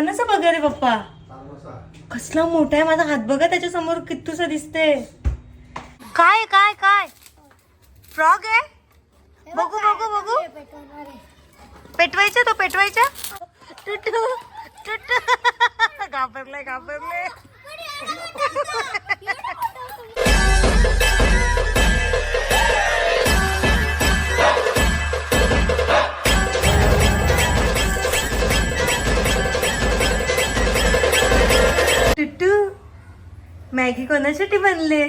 कणाचा बघा रे पप्पा, कसला मोठा आहे माझा हात बघा त्याच्या समोर कितूसा दिसते. काय काय काय फ्रॉग आहे, बघू बघू बघू. पेटवायचा तो, पेटवायचा. टुटू टुटू घाबरले घाबरले. टुटू मॅगी कोणासाठी बनले?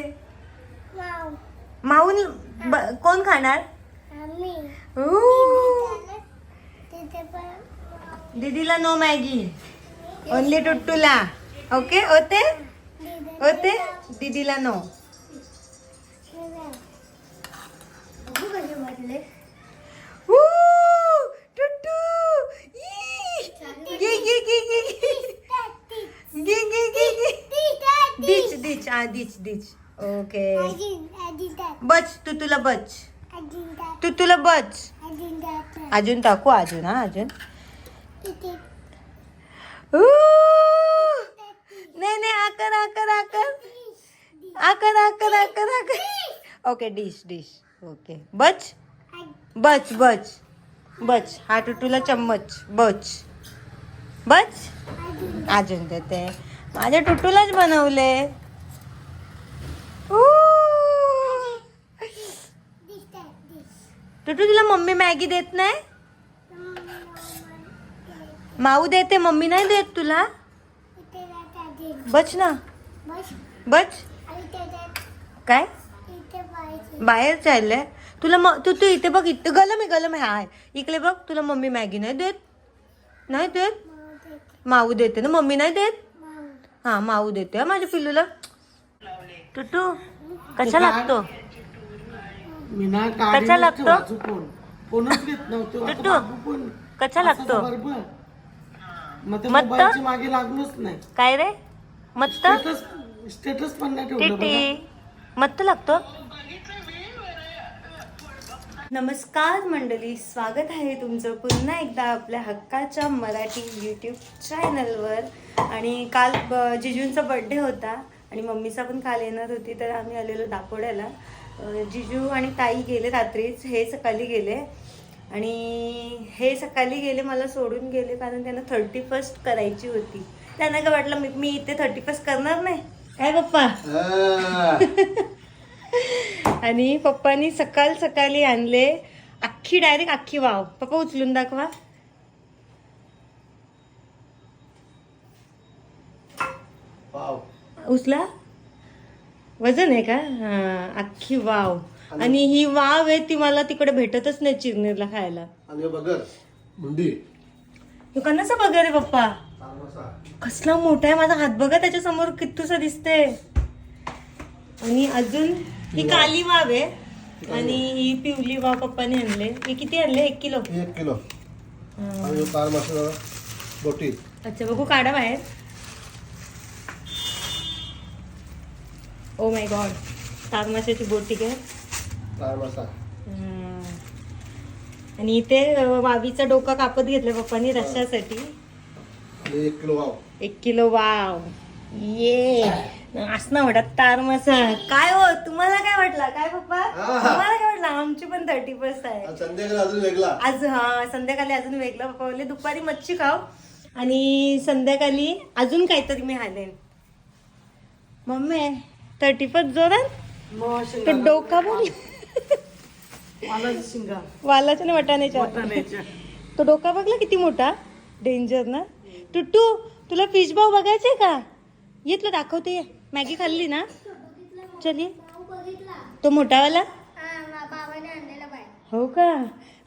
माऊन कोण खाणार? दीदीला नो मॅगी, ओनली टुट्टूला. ओके होते होते, दीदीला नो. टुट्टू गे गे गे गे गे गे गे गे. डिच डिच डिच डिच. ओके बच, तू तुला बच, तू तुला बच. अजून टाकू, अजून. हा अजून. नाही नाही, आकर आकर आकर आकर आकर आकर आकर. Okay dish dish. ओके बच बच बच बच. हा टुटूला चम्मच. बच बच. अजून देते, माझ्या टुटूलाच बनवले. टुटू तुला मम्मी मॅगी देत नाही? माऊ देते, मम्मी नाही देत तुला. बच ना, बच. काय बाहेर चाललंय तुला? तू तू इथे बघ, इथं गलम आहे, गलम आहे. हाय इकडे बघ, तुला मम्मी मॅगी नाही देत? नाही देत? माऊ देते ना, मम्मी नाही देत. हा माऊ देते हा माझ्या पिल्लूला. टुटू कशा लागतो? कसा लागतो? टुटू कसा लागतो? मत्त मागे लागलोच नाही. काय रे? मत्त स्टेटस पण नाही टिटी ठेवलं. मत्त लागतो. नमस्कार मंडळी, स्वागत आहे तुमचं पुन्हा एकदा आपल्या हक्काच्या मराठी यूट्यूब चॅनलवर. आणि काल जिजूंचा बर्थडे होता आणि मम्मीचा पण काल येणार होती, तर आम्ही आलेलो दापोड्याला. जिजू आणि ताई गेले रात्रीच, हे सकाळी गेले. आणि हे सकाळी गेले, मला सोडून गेले, कारण त्यांना 31st करायची होती. त्यांना काय वाटलं मी इथे 31st करणार नाही काय पप्पा. आणि पप्पानी सकाळ सकाळी आणले अख्खी, डायरेक्ट अख्खी वाव. पप्पा उचलून दाखवा. उचला, वजन आहे का? हा अख्खी वाव. आणि ही वाव आहे ती मला तिकडे भेटतच नाही चिरनेरला खायला. कणाचा बघा रे पप्पा, कसला मोठा आहे माझा हात बघा त्याच्या समोर कितूसा दिसते. आणि अजून ही काली वाव आहे आणि ही पिवली वाव पप्पाने आणले. हे किती आणले? 1 किलो. 1 किलो. बोटी. अच्छा बघू, काढा बाहेर. ओ माय गॉड, तार माशाची बोटी काय. आणि इथे वावीचा डोका कापत घेतला पप्पानी रश्श्यासाठी. 1 किलो वाव. 1 kilo wow. ये असं वाटत तार मासा. काय हो, तुम्हाला काय वाटला काय पप्पा? तुम्हाला काय वाटलं? आमची पण 31st आहे. संध्याकाळी अजून वेगळा. आज हा संध्याकाळी अजून वेगळा. पप्पा बोलले दुपारी मच्छी खाव आणि संध्याकाळी अजून काहीतरी मी हालेन. मम्मी 31st जोरात तो डोका बोल. वालाच्या ना वाटाण्याच्या. तो डोका बघला किती मोठा, डेंजर ना. टुट्टू तुला फिश भाव बघायचंय का? ये तुला दाखवते. ये मॅगी खाल्ली ना, चल ये. तो मोठावाला हो का?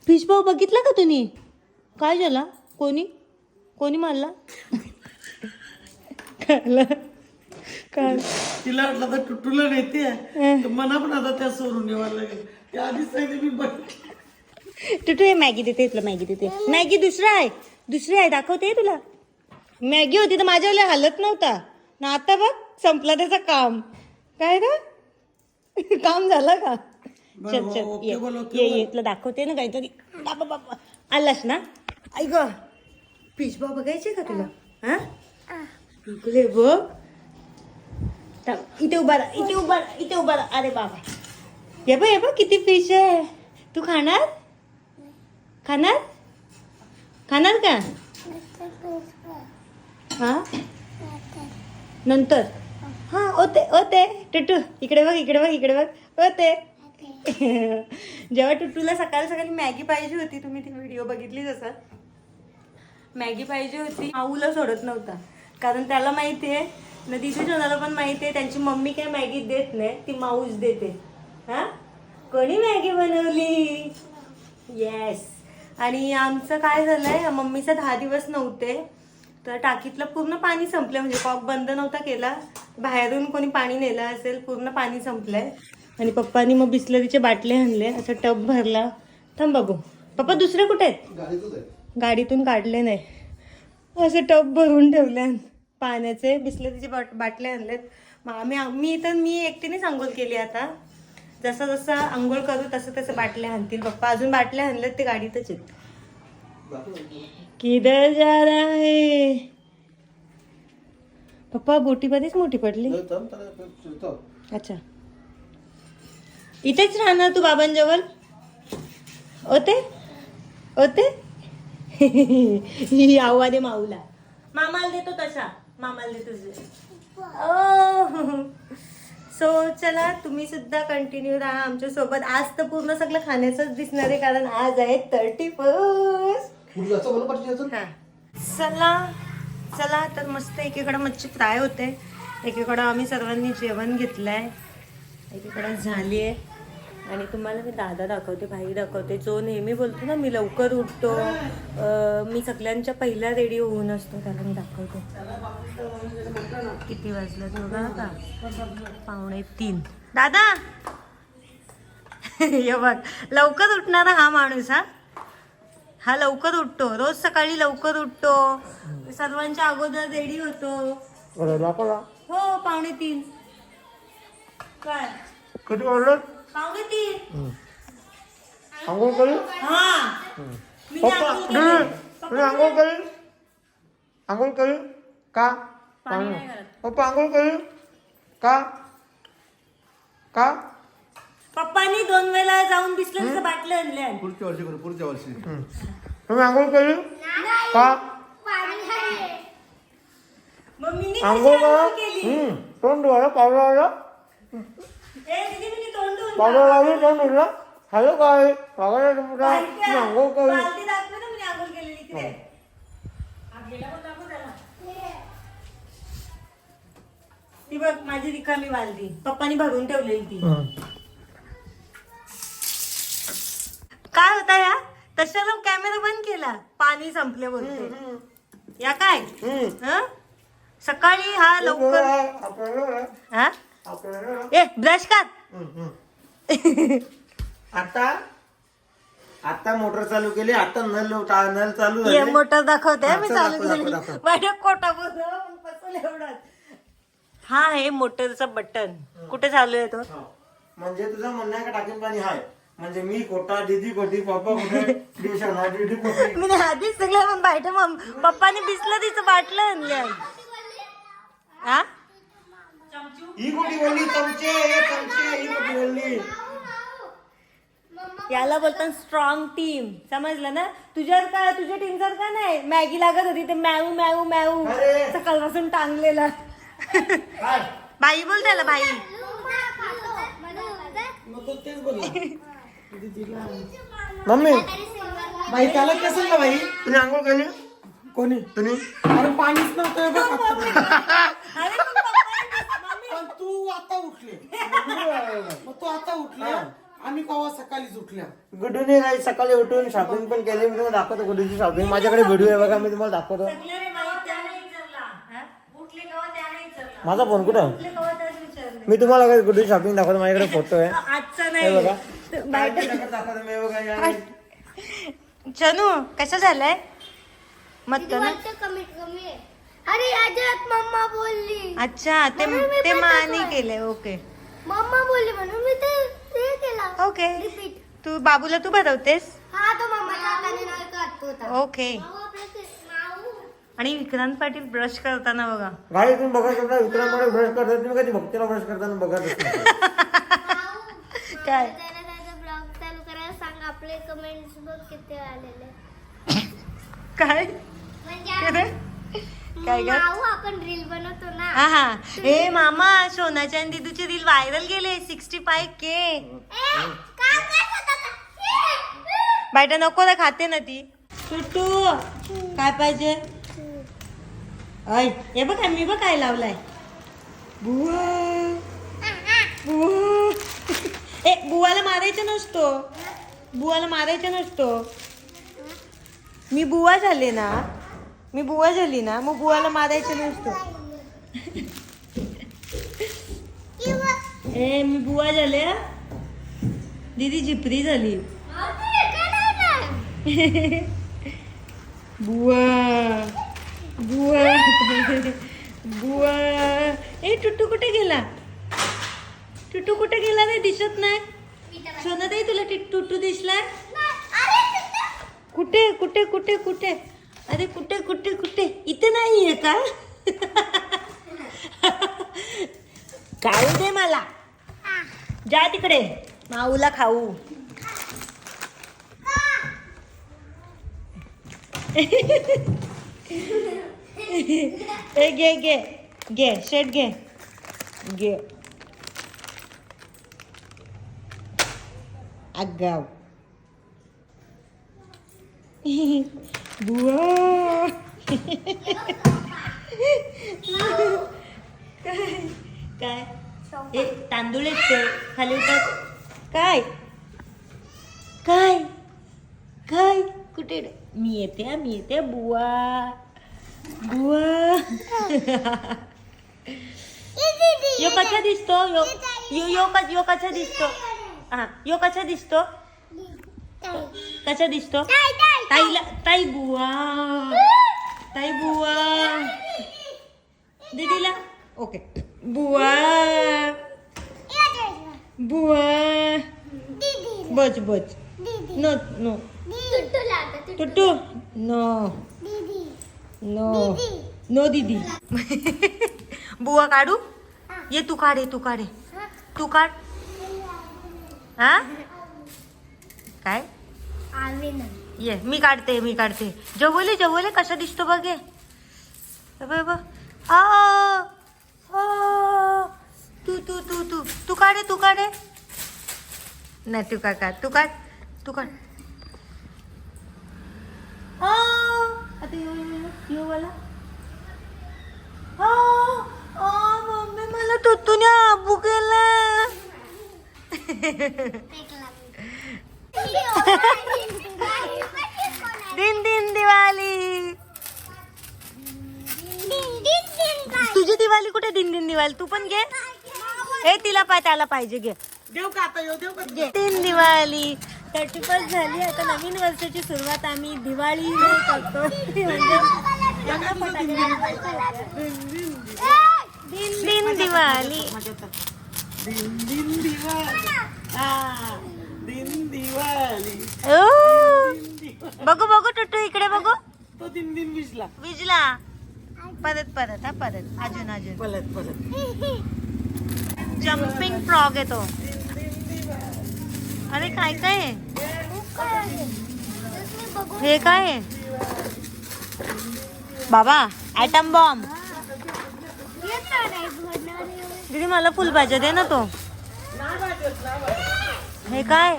फिश भाव बघितला का तुम्ही? काय झाला? कोणी कोणी मारला? काय तिला वाटलं तर टुटूला नेते, मना पण आता त्या सोडून नेवायला लागेल. त्या आधीच सांगितलं मी बघ. टुटू हे मॅगी देते, तुला मॅगी देते. मॅगी दुसरा आहे, दुसरी आहे, दाखवते तुला. मॅगी होती तर माझ्यावाला हालत नव्हता ना. आता बघ संपला त्याचा काम. काय ना काम झालं का? चल चल ये तुला दाखवते ना काहीतरी. बाबा बाबा आलास ना. ऐक ग, फिश भाव बघायचे का तुला? हा इकडे बघ. इथे उभा राहा, इथे उभा राहा, इथे उभा राहा. अरे बाबा, हे बघ किती फिश आहे. तू खाणार खाणार खाणार का? हा नंतर. हा ओते ओते टुटू इकडे बघ, इकडे बघ, इकडे बघ ओते. जेव्हा टुटूला सकाळी सकाळी मॅगी पाहिजे होती, तुम्ही ती व्हिडिओ बघितलीच असाल. मॅगी पाहिजे होती, माऊला सोडत नव्हता. कारण त्याला माहिती आहे, नदीच्या जोनाला पण माहिती आहे, त्यांची मम्मी काय मॅगी देत नाही, ती माऊच देते. हा कोणी मॅगी बनवली? येस. आणि आमचं काय झालंय, मम्मीचं 10 दिवस नव्हते, तर टाकीतलं पूर्ण पाणी संपलं. म्हणजे कॉक बंद नव्हता केला, बाहेरून कोणी पाणी नेलं असेल, पूर्ण पाणी संपलंय. आणि पप्पानी मग बिस्लरीचे बाटले आणले, असं टब भरला. थांब बाबू, पप्पा दुसरे कुठे आहेत? गाडीतून काढले नाही, असं टब भरून ठेवले पाण्याचे. बिस्लरीचे बाटले आणलेत. मग मी एकटीनेच आंघोळ केली. आता जसं जसं आंघोळ करू तसं तसं बाटल्या आणतील पप्पा. अजून बाटल्या आणल्यात, ते गाडीतच आहेत. किधर जा रहा है पप्पा? बोटी मध्येच मोठी पडली. अच्छा, इथेच राहणार तू बाबांजवळ? ओते ओते. ही आव्हा दे माऊला. मामाला देतो तसा, मामाला देतो. सो चला, तुम्ही सुद्धा कंटिन्यू राहा आमच्या सोबत. आज तर पूर्ण सगळं खाण्याचंच दिसणार आहे, कारण आज आहे 31st. चला चला, तर मस्त एकीकडे मच्छी फ्राय होते, एकीकडं आम्ही सर्वांनी जेवण घेतलंय, एकीकडं झाली आहे. आणि तुम्हाला मी दादा दाखवते, भाई दाखवते, जो नेहमी बोलतो ना मी लवकर उठतो, मी सगळ्यांच्या पहिला रेडी होऊन असतो, त्याला मी दाखवते. किती वाजलं बघा आता, 2:45. दादा ये बघ, लवकर उठणारा हा माणूस. हा लवकर उठतो, रोज सकाळी लवकर उठतो, सर्वांच्या अगोदर रेडी होतो. हो 2:45. काय कधी वाजलं? 2:45. आंघोळ करू? हा मी पप्पा आंघोळ करू? आंघोळ करू का? पप्पा आंघोळ करू का? का? पप्पानी 2 वेळा जाऊन बिस्लरीचं बाटलं आणल्या. पुढच्या वर्षी करू, पुढच्या वर्षी. तुम्ही आंघोळ करू का? मम्मीने आंघोळ केली. करा. तोंड धुवायला पावडर आला, दीदी मी तोंड धुवून पावडर लावली, तोंड धुतला. हॅलो काय तुम्ही आंघोळ करू? बालदी दाखव ना, मी आंघोळ केलेली तिथे. ती बघ माझी रिकामी बालदी, पप्पानी भरून ठेवलेली ती. काय होता या तशाला कॅमेरा बंद केला, पाणी संपले बोलते. या काय हं? सकाळी हा लवकर. हा ए ब्रश कर. आता मोटर चालू केली, आता नल चालू ये मोटर दाखवते मी दाखव, चालू दाखव, केली. दाखव. माझ्या कोटा बसून एवढंच. हा आहे मोटरचं बटन. कुठे चालू आहे तो? म्हणजे तुझं म्हणणं आहे का टाकीन पाणी हाय, म्हणजे मी कोटा, दीदी कोटी, पप्पा कुठे, दीदी कोटी. मी आधीच सगळं पण बाहेर पप्पाने बिस्लरीचं बाटलं आणलं. हा ही कोटी बोलली, चमचे ही कोटी बोलली. याला बोलतात स्ट्रॉंग टीम, समजलं ना? तुझ्या टीम सारखा नाही. मॅगी लागत होती ते मॅऊ मॅऊ मॅऊ अरे. सकाळपासून टांगलेला. बाई बोल त्याला, बाई. मम्मी बाई त्याला कसं का बाई? तुम्ही आंघोळ केली? कोणी? तुम्ही? अरे पाणीच नव्हतं अरे पण पप्पाने- पण तू आता उठले, मग तू आता उठले, आम्ही कवा सकाळीच उठल्या. गुड्डूने काही सकाळी उठून शॉपिंग पण केली. मी तुम्हाला दाखवतो गुड्डूची शॉपिंग. माझ्याकडे व्हिडिओ आहे बघा, मी तुम्हाला दाखवतो. सगळे रे बाई, त्याने विचारला. हा? उठले केव्हा त्याने विचारला. माझा फोन कुठं? उठले केव्हा त्याने विचारलं. मी तुम्हाला काही गुड्डूची शॉपिंग दाखवतो. माझ्याकडे फोटो आहे. आजचा हे नाही बघा. बाहेर- दाखवतो मी बघा या. चनू कसं झालंय? मत ना. कमी आहे. अरे याच्यात मम्मा बोलली. अच्छा, ते म्हणून मी ते पण मानी टाकलंय. केलंय. ओके मम्मा बोलली म्हणून मी ते केला. ओके. रिपीट. तू बाबूला तू भरवतेस? हा तो मम्माच्या हाताने नाही करत होता. ओके. माऊ आपलं ते- माऊ. आणि विक्रांत पाटील ब्रश करताना बघा. गाडी तुम्ही बघा शकता विक्रांतकडे ब्रश करतात तुम्ही कधी भक्तीला ब्रश करताना बघत काय ब्लॉग चालू करायला सांग. आपले कमेंट्स बघ किती आलेले. काय म्हणजे काय काय माऊ आपण रील बनवतो ना. हा ए मामा सोनाच्या आणि दिदूचे रील व्हायरल गेले 65K. बायटा नको ना खाते ना ती. टुटू काय पाहिजे ऐ हे बघ मी बघ काय लावलाय. बुवा बुवा ए बुवाला मारायचं नसतो. बुवाला मारायचं नसतो. मी बुवा झाले ना. मी बुवा झाली ना मग बुवाला मारायचं नसतो. ए मी बुवा झाले. दीदी झिपरी झाली. बुवा बुवा बुवा. ए टुट्टू कुठे गेला. टुट्टू कुठे गेला रे दिसत नाही. सोना ताई तुला टुट्टू दिसलाय. कुठे कुठे कुठे कुठे अरे कुठे कुठे कुठे इथे नाही आहे का. खाऊ दे मला. जा तिकडे माऊला खाऊ. ए घे घे घे शेट घे घे. आगाव बुवा. काय ए तांदूळ आहेत ते खाली उतर. काय काय काय कुठे मी येते बुवा बुवा. यो कसा दिसतो. यो यो यो कसा दिसतो. हा यो कसा दिसतो. कसा दिसतो. ताईला ताई बुवा ताई बुवा. दीदीला ओके बुवा बुवा. बच बच no no टुट्टू no no no दीदी. बुवा काढू. ये तू काढे तू काढे तू काढ. हा काय ये मी काढते जवले कसा दिसतो बघे. तू तू तू तू तू काढे नाही तू काढ तू काढ. आता यो वाला. मम्मी मला तुतूने आबू केला. दिन दिन दिवाळी. तुझी दिवाळी कुठे. दिन दिन दिवाळी तू पण घे. हे तिला त्याला पाहिजे घे. देव का आता देव का दिन दिवाळी 31 झाली. आता नवीन वर्षाची सुरुवात आम्ही दिवाळी करतो. दिन दिन दिवाळी. दिन दिवाळी. बघू टुट्टू इकडे बघू. तो दिन विजला परत अजून पलत जम्पिंग फ्रॉग आहे तो. अरे काय आहे हे काय आहे बाबा. Atom bomb. दीदी मला फुल पाहिजे दे ना तो. हे काय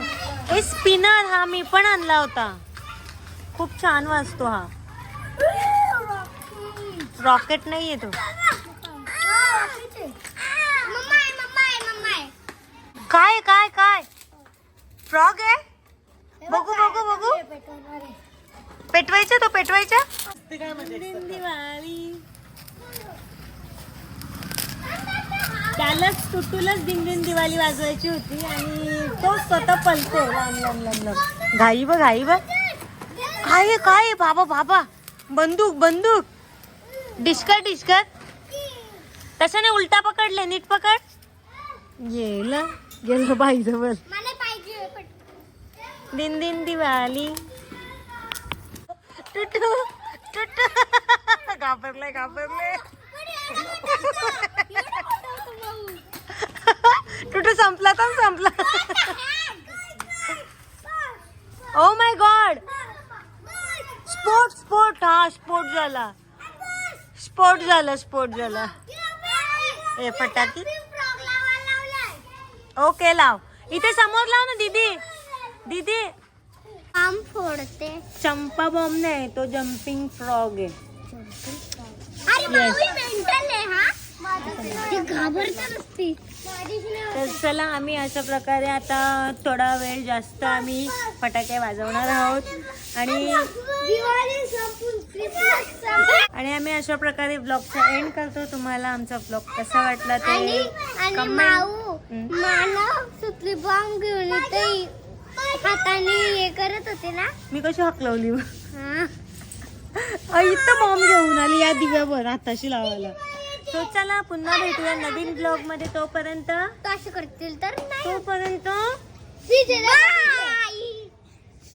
हे स्पिनर. हा मी पण आणला होता. खूप छान वाजतो हा. रॉकेट नाहीये तो. काय काय काय फ्रॉग आहे. बघू पेटवायचा. दिवाळी त्यालाच टुट्टूलाच दिन दिवाळी वाजवायची होती आणि तो स्वतः पलतो लांब. घाई बघ काय बाबा बंदूक डिस्कर तशाने उलटा पकडले. नीट पकड. गेलं बाई जवळ. दिन दिवाळी. टुट्टू घाबरले टुटू संपला तर संपला. Oh my God. स्पोर्ट हा स्पोर्ट झाला. ए फटाकी. ओके लाव. इथे समोर लाव ना दीदी. आम फोडते. चंपा बॉम्ब नाही तो जम्पिंग फ्रॉग आहे. अरे माऊली मेंटल आहे हा. ती घाबरते नसती. तर चला आम्ही अशा प्रकारे आता थोडा वेळ जास्त आम्ही फटाके वाजवणार आहोत आणि आम्ही अशा प्रकारे ब्लॉगचा एंड करतो. तुम्हाला आमचा ब्लॉग कसा वाटला ते मानव सुतली बॉम्ब घेऊन इथे हाताने हे करत होते ना. मी कशी हकलवली हा. इथं बॉम्ब घेऊन आली या दिव्यावर हाताशी लावायला. तो चला पुन्हा भेटूया नवीन ब्लॉग मध्ये. तोपर्यंत तो असं करतील तर नाही. तोपर्यंत बाय.